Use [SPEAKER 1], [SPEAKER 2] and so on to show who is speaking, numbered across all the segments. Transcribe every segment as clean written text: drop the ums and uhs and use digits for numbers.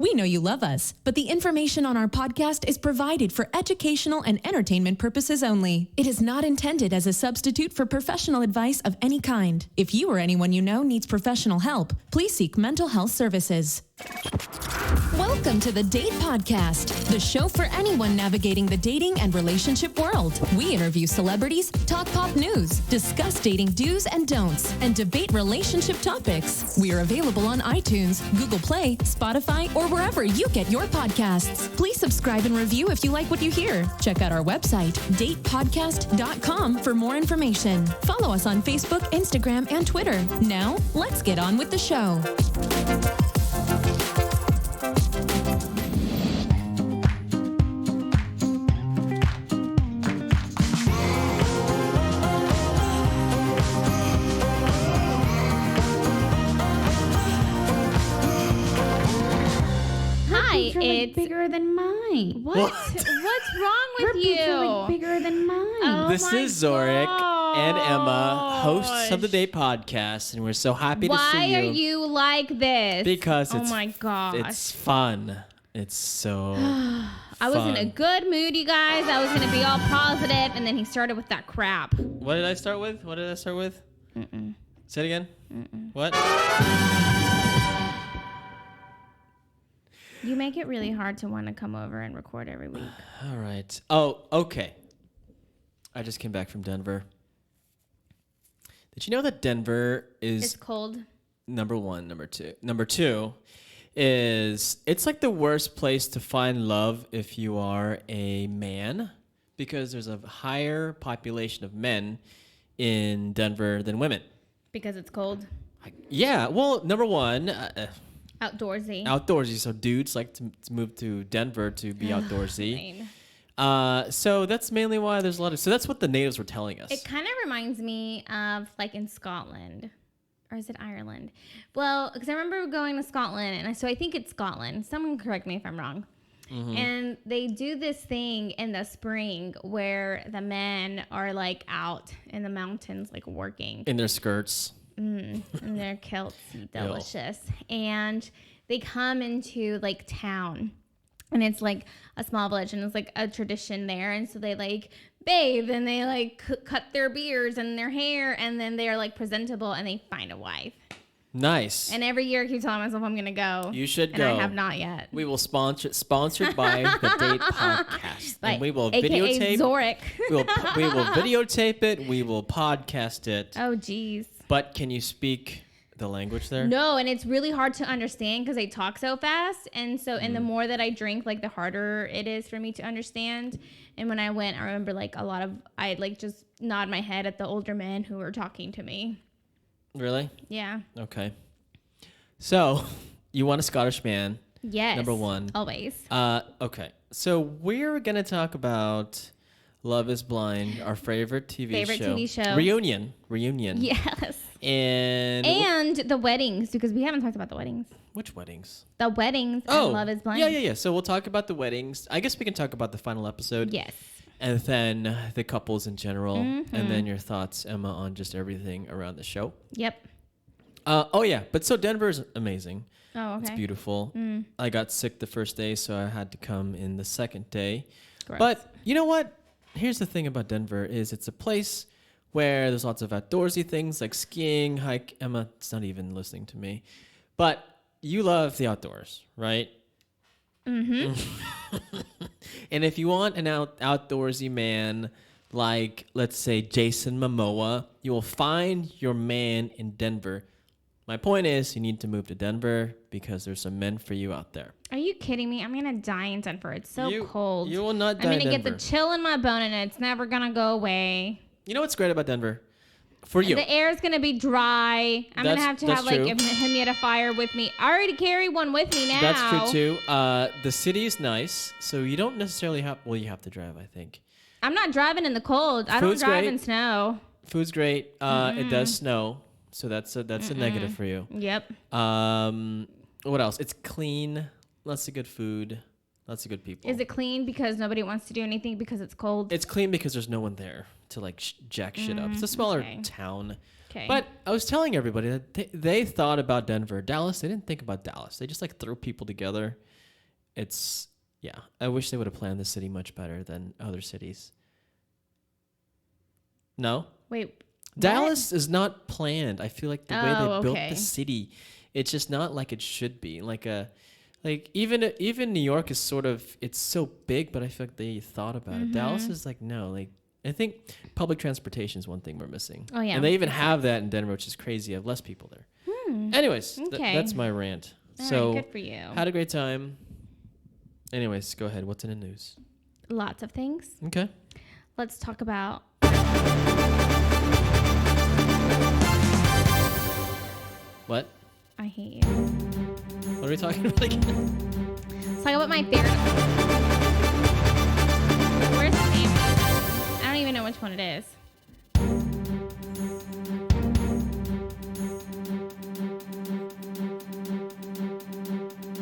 [SPEAKER 1] We know you love us, but the information on our podcast is provided for educational and entertainment purposes only. It is not intended as a substitute for professional advice of any kind. If you or anyone you know needs professional help, please seek mental health services. Welcome to the Date Podcast, the show for anyone navigating the dating and relationship world. We interview celebrities, talk pop news, discuss dating do's and don'ts, and debate relationship topics. We are available on iTunes, Google Play, Spotify, or wherever you get your podcasts. Please subscribe and review if you like what you hear. Check out our website, datepodcast.com, for more information. Follow us on Facebook, Instagram, and Twitter. Now, let's get on with the show.
[SPEAKER 2] It's bigger than mine.
[SPEAKER 3] What?
[SPEAKER 2] What's wrong with you?
[SPEAKER 3] Are bigger than mine.
[SPEAKER 2] Oh
[SPEAKER 4] This is Zorric and Emma, hosts of the Date Podcast, and we're so happy to see you.
[SPEAKER 2] Why are you like this?
[SPEAKER 4] Because it's
[SPEAKER 2] my gosh,
[SPEAKER 4] it's fun. It's so
[SPEAKER 2] I was in a good mood, you guys. I was going to be all positive, and then he started with that crap.
[SPEAKER 4] What did I start with?
[SPEAKER 2] Mm-mm.
[SPEAKER 4] Say it again.
[SPEAKER 2] Mm-mm.
[SPEAKER 4] What?
[SPEAKER 2] You make it really hard to want to come over and record every week.
[SPEAKER 4] All right. Oh, okay. I just came back from Denver. Did you know that Denver is...
[SPEAKER 2] It's cold.
[SPEAKER 4] Number one. Number two is it's like the worst place to find love if you are a man, because there's a higher population of men in Denver than women.
[SPEAKER 2] Because it's cold.
[SPEAKER 4] Yeah. Well, number one...
[SPEAKER 2] Outdoorsy.
[SPEAKER 4] So dudes like to move to Denver to be outdoorsy.
[SPEAKER 2] Fine.
[SPEAKER 4] So that's mainly why there's a lot of... So that's what the natives were telling us.
[SPEAKER 2] It kind of reminds me of like in Scotland. Or is it Ireland? Well, because I remember going to Scotland, and so I think it's Scotland. Someone correct me if I'm wrong. Mm-hmm. And they do this thing in the spring where the men are like out in the mountains like working.
[SPEAKER 4] In their skirts.
[SPEAKER 2] And their kilts, delicious. And they come into like town, and it's like a small village, and it's like a tradition there. And so they like bathe, and they like cut their beards and their hair, and then they're like presentable, and they find a wife.
[SPEAKER 4] Nice.
[SPEAKER 2] And every year I keep telling myself I'm gonna go.
[SPEAKER 4] You should go.
[SPEAKER 2] And I have not yet.
[SPEAKER 4] We will sponsored by the Date Podcast.
[SPEAKER 2] Like,
[SPEAKER 4] and we will
[SPEAKER 2] AKA
[SPEAKER 4] videotape.
[SPEAKER 2] Zorric.
[SPEAKER 4] we will videotape it. We will podcast it.
[SPEAKER 2] Oh, geez.
[SPEAKER 4] But can you speak the language there?
[SPEAKER 2] No, and it's really hard to understand because they talk so fast. And so, and the more that I drink, like the harder it is for me to understand. And when I went, I remember like I'd like just nod my head at the older men who were talking to me.
[SPEAKER 4] Really?
[SPEAKER 2] Yeah.
[SPEAKER 4] Okay. So, you want a Scottish man.
[SPEAKER 2] Yes.
[SPEAKER 4] Number one.
[SPEAKER 2] Always.
[SPEAKER 4] Okay. So, we're going to talk about Love is Blind, our favorite TV show. Reunion.
[SPEAKER 2] Yes.
[SPEAKER 4] And
[SPEAKER 2] the weddings, because we haven't talked about the weddings.
[SPEAKER 4] Which weddings?
[SPEAKER 2] The weddings and Love is Blind.
[SPEAKER 4] Yeah. So we'll talk about the weddings. I guess we can talk about the final episode.
[SPEAKER 2] Yes.
[SPEAKER 4] And then the couples in general.
[SPEAKER 2] Mm-hmm.
[SPEAKER 4] And then your thoughts, Emma, on just everything around the show.
[SPEAKER 2] Yep.
[SPEAKER 4] But so Denver is amazing.
[SPEAKER 2] Oh, okay.
[SPEAKER 4] It's beautiful. I got sick the first day, so I had to come in the second day.
[SPEAKER 2] Gross.
[SPEAKER 4] But you know what? Here's the thing about Denver is it's a place where there's lots of outdoorsy things like skiing, hike. Emma, it's not even listening to me. But you love the outdoors, right? Mm-hmm. And if you want an outdoorsy man like, let's say, Jason Momoa, you will find your man in Denver. My point is you need to move to Denver because there's some men for you out there.
[SPEAKER 2] Are you kidding me? I'm going to die in Denver. It's so cold.
[SPEAKER 4] You will not die in
[SPEAKER 2] I'm
[SPEAKER 4] Denver.
[SPEAKER 2] going to get the chill in my bone, and it's never going to go away.
[SPEAKER 4] You know what's great about Denver? For you.
[SPEAKER 2] The air is going to be dry. I'm going to have like a humidifier with me. I already carry one with me now.
[SPEAKER 4] That's true too. The city is nice, so you don't necessarily have... Well, you have to drive, I think.
[SPEAKER 2] I'm not driving in the cold. I don't drive in snow.
[SPEAKER 4] Food's great. It does snow, so that's a negative for you.
[SPEAKER 2] Yep.
[SPEAKER 4] What else? It's clean. Lots of good food. Lots of good people.
[SPEAKER 2] Is it clean because nobody wants to do anything because it's cold?
[SPEAKER 4] It's clean because there's no one there to like jack shit up. It's a smaller town.
[SPEAKER 2] Okay.
[SPEAKER 4] But I was telling everybody that they thought about Denver. Dallas, they didn't think about Dallas. They just like threw people together. Yeah, I wish they would have planned the city much better than other cities. No?
[SPEAKER 2] Wait.
[SPEAKER 4] Dallas is not planned. I feel like the way they built
[SPEAKER 2] okay.
[SPEAKER 4] the city, it's just not like it should be. Like even New York is sort of, it's so big, but I feel like they thought about it. Dallas is like, no, like I think public transportation is one thing we're missing.
[SPEAKER 2] Oh yeah.
[SPEAKER 4] And they even have that in Denver, which is crazy. I have less people there. Anyways,
[SPEAKER 2] Okay.
[SPEAKER 4] that's my rant.
[SPEAKER 2] All
[SPEAKER 4] So
[SPEAKER 2] right, good for you.
[SPEAKER 4] had a great time. Anyways, go ahead. What's in the news?
[SPEAKER 2] Lots of things.
[SPEAKER 4] Okay.
[SPEAKER 2] Let's talk about.
[SPEAKER 4] What?
[SPEAKER 2] I hate you.
[SPEAKER 4] What are we talking about again?
[SPEAKER 2] Let's talk about my favorite. Where's the name? I don't even know which one it is.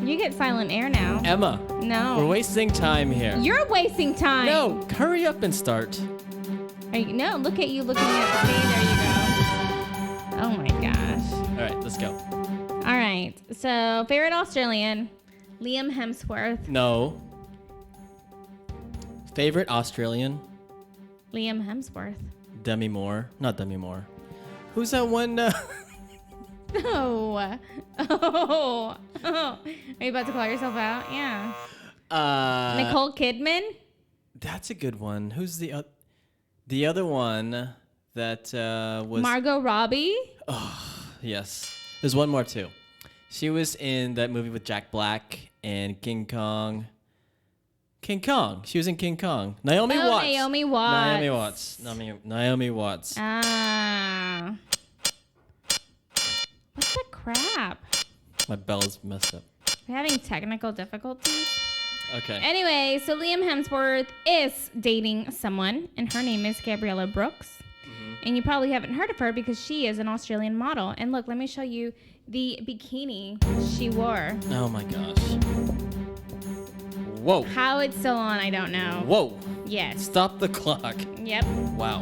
[SPEAKER 2] You get silent air now.
[SPEAKER 4] Emma.
[SPEAKER 2] No.
[SPEAKER 4] We're wasting time here.
[SPEAKER 2] You're wasting time.
[SPEAKER 4] No, hurry up and start.
[SPEAKER 2] No, look at you looking at me. There you go. Oh my gosh.
[SPEAKER 4] All right, let's go.
[SPEAKER 2] All right. So, favorite Australian, Liam Hemsworth.
[SPEAKER 4] No. Favorite Australian?
[SPEAKER 2] Liam Hemsworth.
[SPEAKER 4] Demi Moore. Not Demi Moore. Who's that one?
[SPEAKER 2] Oh. Oh. Are you about to call yourself out? Yeah. Nicole Kidman?
[SPEAKER 4] That's a good one. Who's the other one that was...
[SPEAKER 2] Margot Robbie?
[SPEAKER 4] Yes. There's one more too. She was in that movie with Jack Black and King Kong. King Kong. She was in King Kong. Naomi Watts.
[SPEAKER 2] Naomi Watts.
[SPEAKER 4] Naomi Watts. Naomi Watts.
[SPEAKER 2] Ah. What's the crap?
[SPEAKER 4] My bell's messed up.
[SPEAKER 2] We're having technical difficulties.
[SPEAKER 4] Okay.
[SPEAKER 2] Anyway, so Liam Hemsworth is dating someone, and her name is Gabriella Brooks. And you probably haven't heard of her because she is an Australian model. And look, let me show you the bikini she wore.
[SPEAKER 4] Oh my gosh. Whoa.
[SPEAKER 2] How it's still on, I don't know.
[SPEAKER 4] Whoa.
[SPEAKER 2] Yes.
[SPEAKER 4] Stop the clock.
[SPEAKER 2] Yep.
[SPEAKER 4] Wow.